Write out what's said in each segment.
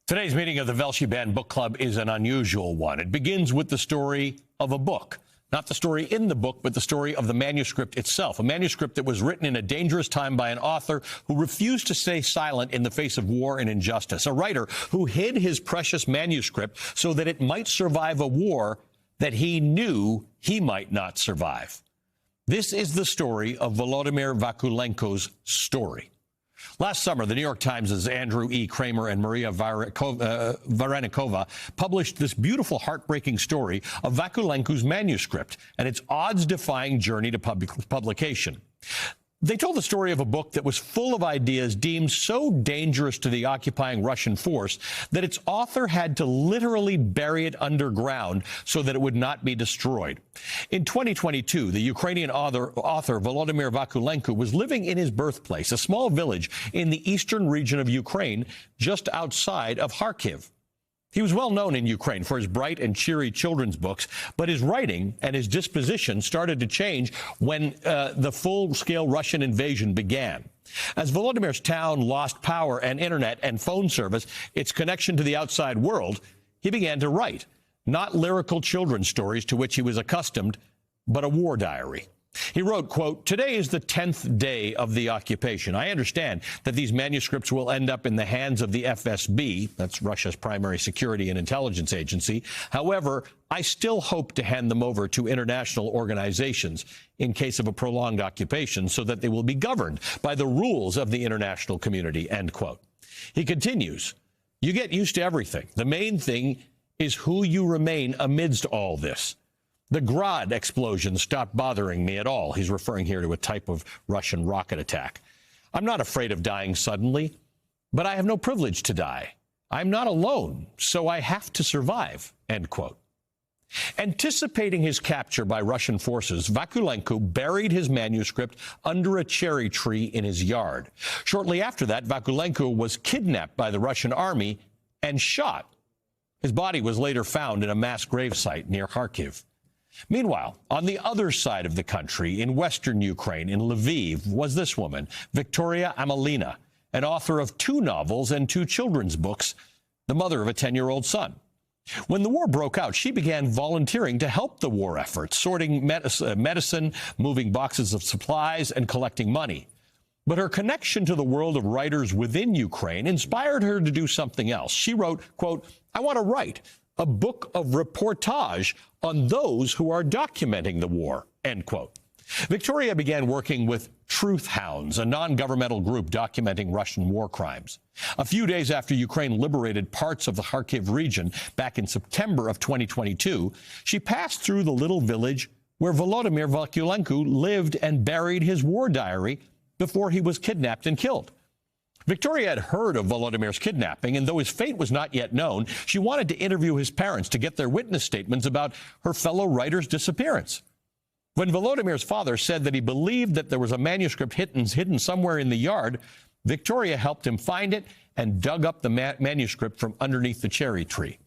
Today's meeting of the Velshi Band Book Club is an unusual one. It begins with the story of a book. Not the story in the book, but the story of the manuscript itself. A manuscript that was written in a dangerous time by an author who refused to stay silent in the face of war and injustice. A writer who hid his precious manuscript so that it might survive a war that he knew he might not survive. This is the story of Volodymyr Vakulenko's story. Last summer, the New York Times' Andrew E. Kramer and Maria Varenikova published this beautiful, heartbreaking story of Vakulenko's manuscript and its odds-defying journey to publication. They told the story of a book that was full of ideas deemed so dangerous to the occupying Russian force that its author had to literally bury it underground so that it would not be destroyed. In 2022, the Ukrainian author Volodymyr Vakulenko was living in his birthplace, a small village in the eastern region of Ukraine, just outside of Kharkiv. He was well known in Ukraine for his bright and cheery children's books, but his writing and his disposition started to change when the full-scale Russian invasion began. As Volodymyr's town lost power and internet and phone service, its connection to the outside world, he began to write, not lyrical children's stories to which he was accustomed, but a war diary. He wrote, quote, "Today is the 10th day of the occupation. I understand that these manuscripts will end up in the hands of the FSB, that's Russia's primary security and intelligence agency. However, I still hope to hand them over to international organizations in case of a prolonged occupation so that they will be governed by the rules of the international community," end quote. He continues, "You get used to everything. The main thing is who you remain amidst all this. The Grad explosion stopped bothering me at all." He's referring here to a type of Russian rocket attack. "I'm not afraid of dying suddenly, but I have no privilege to die. I'm not alone, so I have to survive," end quote. Anticipating his capture by Russian forces, Vakulenko buried his manuscript under a cherry tree in his yard. Shortly after that, Vakulenko was kidnapped by the Russian army and shot. His body was later found in a mass gravesite near Kharkiv. Meanwhile, on the other side of the country, in western Ukraine, in Lviv, was this woman, Victoria Amelina, an author of 2 novels and 2 children's books, the mother of a 10-year-old son. When the war broke out, she began volunteering to help the war effort, sorting medicine, moving boxes of supplies, and collecting money. But her connection to the world of writers within Ukraine inspired her to do something else. She wrote, quote, "I want to write a book of reportage on those who are documenting the war," end quote. Victoria began working with Truth Hounds, a non-governmental group documenting Russian war crimes. A few days after Ukraine liberated parts of the Kharkiv region back in September of 2022, she passed through the little village where Volodymyr Vakulenko lived and buried his war diary before he was kidnapped and killed. Victoria had heard of Volodymyr's kidnapping, and though his fate was not yet known, she wanted to interview his parents to get their witness statements about her fellow writer's disappearance. When Volodymyr's father said that he believed that there was a manuscript hidden somewhere in the yard, Victoria helped him find it and dug up the manuscript from underneath the cherry tree.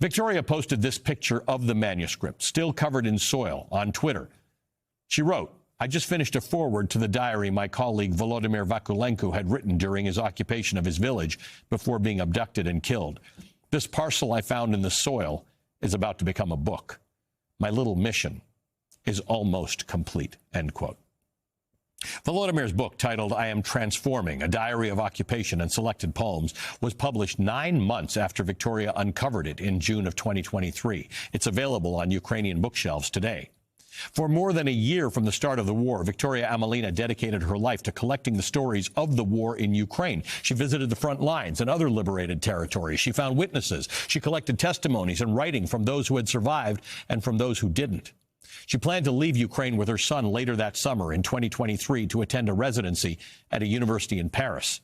Victoria posted this picture of the manuscript, still covered in soil, on Twitter. She wrote, "I just finished a foreword to the diary my colleague Volodymyr Vakulenko had written during his occupation of his village before being abducted and killed. This parcel I found in the soil is about to become a book. My little mission is almost complete," end quote. Volodymyr's book, titled I Am Transforming, a diary of occupation and selected poems, was published 9 months after Victoria uncovered it in June of 2023. It's available on Ukrainian bookshelves today. For more than a year from the start of the war, Victoria Amelina dedicated her life to collecting the stories of the war in Ukraine. She visited the front lines and other liberated territories. She found witnesses. She collected testimonies and writing from those who had survived and from those who didn't. She planned to leave Ukraine with her son later that summer in 2023 to attend a residency at a university in Paris.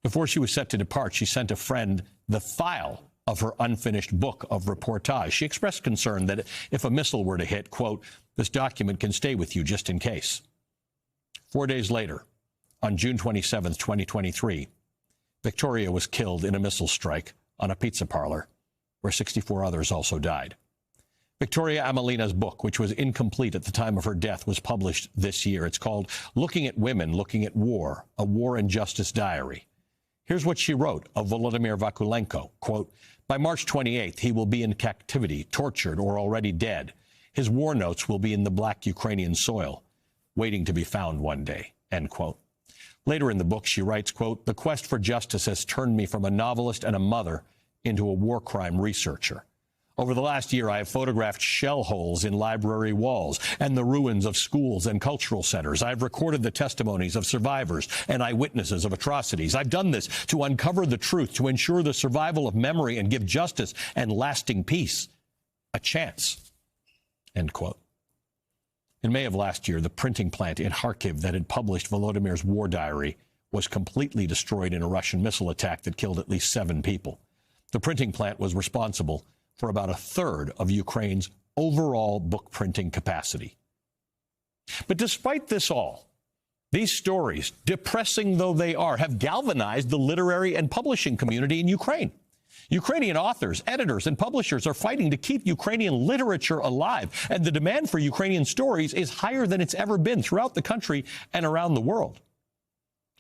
Before she was set to depart, she sent a friend the file of her unfinished book of reportage. She expressed concern that if a missile were to hit, quote, "This document can stay with you just in case." 4 days later, on June 27, 2023, Victoria was killed in a missile strike on a pizza parlor, where 64 others also died. Victoria Amelina's book, which was incomplete at the time of her death, was published this year. It's called Looking at Women, Looking at War, a War and Justice Diary. Here's what she wrote of Volodymyr Vakulenko, quote, "By March 28th, he will be in captivity, tortured, or already dead. His war notes will be in the black Ukrainian soil, waiting to be found one day," end quote. Later in the book, she writes, quote, "The quest for justice has turned me from a novelist and a mother into a war crime researcher. Over the last year, I have photographed shell holes in library walls and the ruins of schools and cultural centers. I've recorded the testimonies of survivors and eyewitnesses of atrocities. I've done this to uncover the truth, to ensure the survival of memory and give justice and lasting peace a chance," end quote. In May of last year, the printing plant in Kharkiv that had published Volodymyr's war diary was completely destroyed in a Russian missile attack that killed at least 7 people. The printing plant was responsible for about a third of Ukraine's overall book printing capacity. But despite this all, these stories, depressing though they are, have galvanized the literary and publishing community in Ukraine. Ukrainian authors, editors, and publishers are fighting to keep Ukrainian literature alive, and the demand for Ukrainian stories is higher than it's ever been throughout the country and around the world.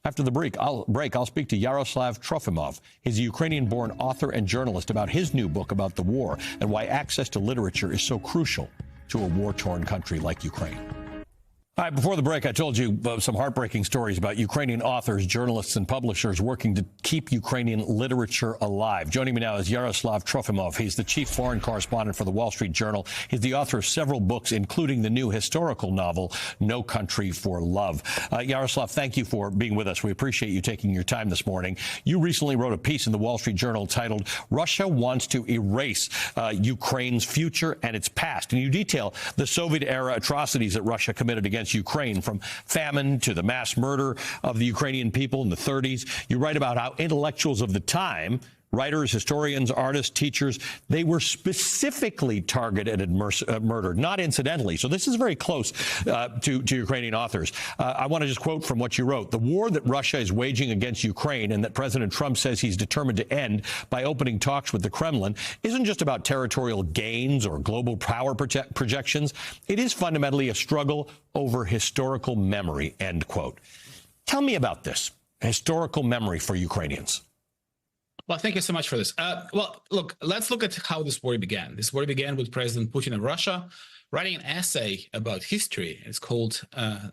After the break, I'll speak to Yaroslav Trofimov. He's a Ukrainian-born author and journalist about his new book about the war and why access to literature is so crucial to a war-torn country like Ukraine. All right, before the break, I told you some heartbreaking stories about Ukrainian authors, journalists, and publishers working to keep Ukrainian literature alive. Joining me now is Yaroslav Trofimov. He's the chief foreign correspondent for the Wall Street Journal. He's the author of several books, including the new historical novel, No Country for Love. Yaroslav, thank you for being with us. We appreciate you taking your time this morning. You recently wrote a piece in the Wall Street Journal titled, "Russia Wants to Erase Ukraine's Future and Its Past." And you detail the Soviet-era atrocities that Russia committed against Ukraine, from famine to the mass murder of the Ukrainian people in the 30s. You write about how intellectuals of the time, writers, historians, artists, teachers, they were specifically targeted and murdered, not incidentally. So this is very close to Ukrainian authors. I want to just quote from what you wrote. "The war that Russia is waging against Ukraine and that President Trump says he's determined to end by opening talks with the Kremlin isn't just about territorial gains or global power projections. It is fundamentally a struggle over historical memory," end quote. Tell me about this historical memory for Ukrainians. Well, thank you so much for this. Well, look, let's look at how this war began. This war began with President Putin of Russia writing an essay about history. It's called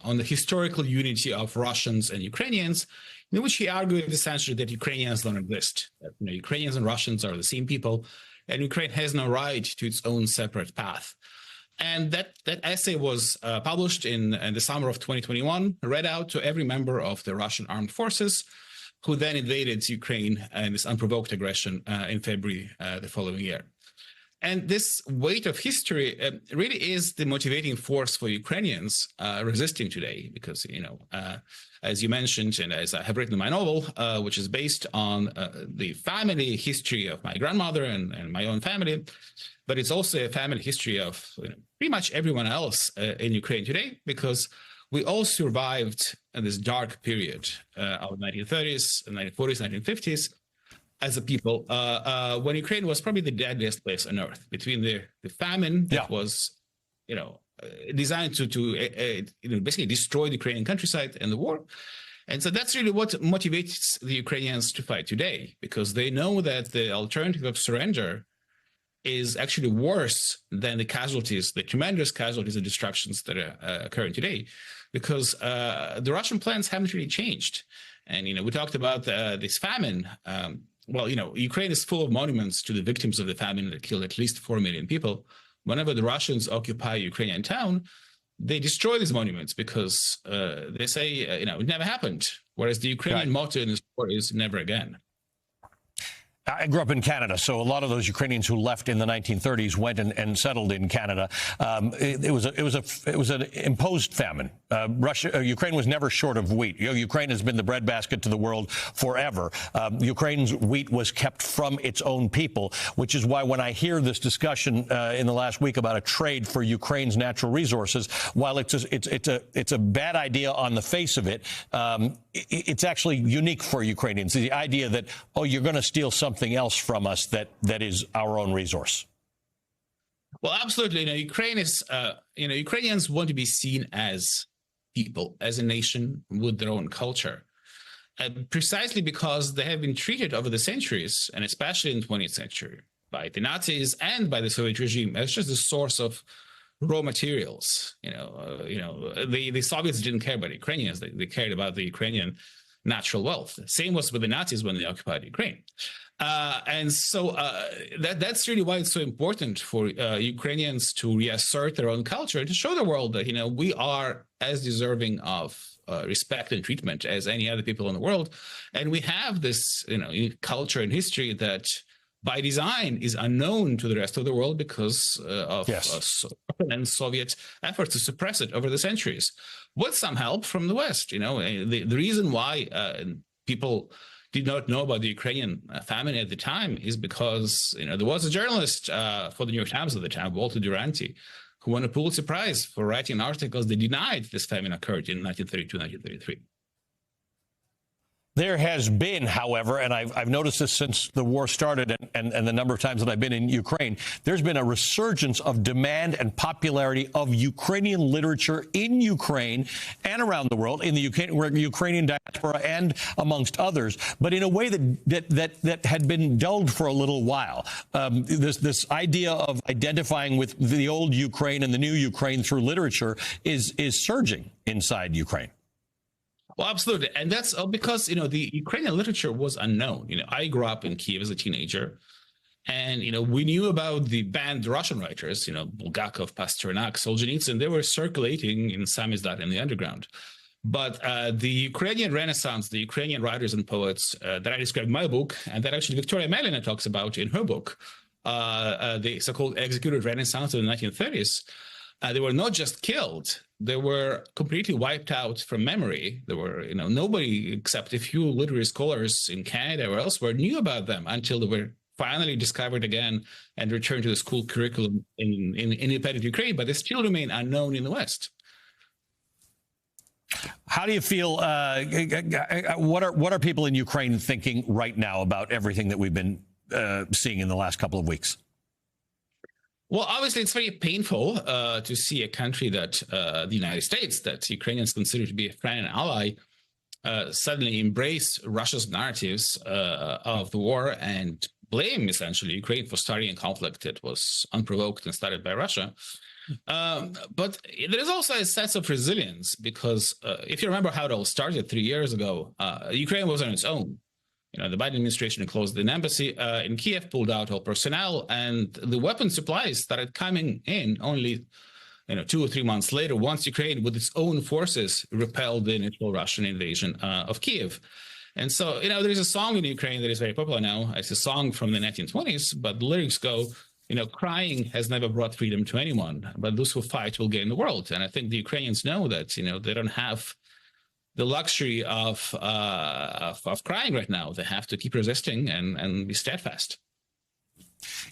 On the Historical Unity of Russians and Ukrainians, in which he argued essentially that Ukrainians don't exist. That, Ukrainians and Russians are the same people, and Ukraine has no right to its own separate path. And that essay was published in the summer of 2021, read out to every member of the Russian armed forces, who then invaded Ukraine in this unprovoked aggression in February the following year. And this weight of history really is the motivating force for Ukrainians resisting today, because, as you mentioned, and as I have written in my novel, which is based on the family history of my grandmother and my own family, but it's also a family history of pretty much everyone else in Ukraine today, because we all survived this dark period of 1930s, 1940s, 1950s as a people, when Ukraine was probably the deadliest place on earth, between the famine that was, designed to basically destroy the Ukrainian countryside and the war. And so that's really what motivates the Ukrainians to fight today, because they know that the alternative of surrender is actually worse than the casualties, the tremendous casualties and destructions that are occurring today, because the Russian plans haven't really changed. And, we talked about this famine. Ukraine is full of monuments to the victims of the famine that killed at least 4 million people. Whenever the Russians occupy a Ukrainian town, they destroy these monuments because they say, it never happened. Whereas the Ukrainian motto in this war is never again. I grew up in Canada, so a lot of those Ukrainians who left in the 1930s went and settled in Canada. It was an imposed famine. Ukraine was never short of wheat. Ukraine has been the breadbasket to the world forever. Ukraine's wheat was kept from its own people, which is why when I hear this discussion in the last week about a trade for Ukraine's natural resources, while it's a bad idea on the face of it, it's actually unique for Ukrainians. The idea that, you're going to steal something else from us that is our own resource. Well, absolutely. Ukraine is, Ukrainians want to be seen as people, as a nation with their own culture. precisely because they have been treated over the centuries, and especially in the 20th century, by the Nazis and by the Soviet regime as just the source of raw materials. The Soviets didn't care about Ukrainians; they cared about the Ukrainian natural wealth. Same was with the Nazis when they occupied Ukraine. And so that's really why it's so important for Ukrainians to reassert their own culture, to show the world that, we are as deserving of respect and treatment as any other people in the world. And we have this, culture and history that by design is unknown to the rest of the world because of and Soviet efforts to suppress it over the centuries, with some help from the West. The reason why people did not know about the Ukrainian famine at the time is because there was a journalist for the New York Times at the time, Walter Duranty, who won a Pulitzer Prize for writing articles that denied this famine occurred in 1932, 1933. There has been, however, and I've noticed this since the war started and the number of times that I've been in Ukraine, there's been a resurgence of demand and popularity of Ukrainian literature in Ukraine and around the world, in the Ukrainian diaspora and amongst others, but in a way that had been dulled for a little while. This idea of identifying with the old Ukraine and the new Ukraine through literature is surging inside Ukraine. Well, absolutely. And that's because, the Ukrainian literature was unknown. I grew up in Kiev as a teenager, and, we knew about the banned Russian writers, Bulgakov, Pasternak, Solzhenitsyn. They were circulating in samizdat in the underground. But the Ukrainian Renaissance, the Ukrainian writers and poets that I described in my book, and that actually Victoria Amelina talks about in her book, the so-called executed Renaissance of the 1930s, they were not just killed, they were completely wiped out from memory. There were, nobody except a few literary scholars in Canada or elsewhere knew about them until they were finally discovered again and returned to the school curriculum in independent Ukraine, but they still remain unknown in the West. How do you feel? What are people in Ukraine thinking right now about everything that we've been seeing in the last couple of weeks? Well, obviously, it's very painful to see a country that the United States, that Ukrainians consider to be a friend and ally, suddenly embrace Russia's narratives of the war and blame, essentially, Ukraine for starting a conflict that was unprovoked and started by Russia. But there is also a sense of resilience because if you remember how it all started 3 years ago, Ukraine was on its own. The Biden administration closed an embassy in Kiev, pulled out all personnel, and the weapon supplies started coming in only 2 or 3 months later, once Ukraine, with its own forces, repelled the initial Russian invasion of Kiev. And so, there is a song in Ukraine that is very popular now. It's a song from the 1920s, but the lyrics go, crying has never brought freedom to anyone, but those who fight will gain the world. And I think the Ukrainians know that, they don't have the luxury of crying right now. They have to keep resisting and be steadfast.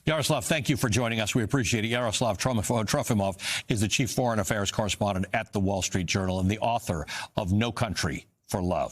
Yaroslav, thank you for joining us. We appreciate it. Yaroslav Trofimov is the chief foreign affairs correspondent at the Wall Street Journal and the author of No Country for Love.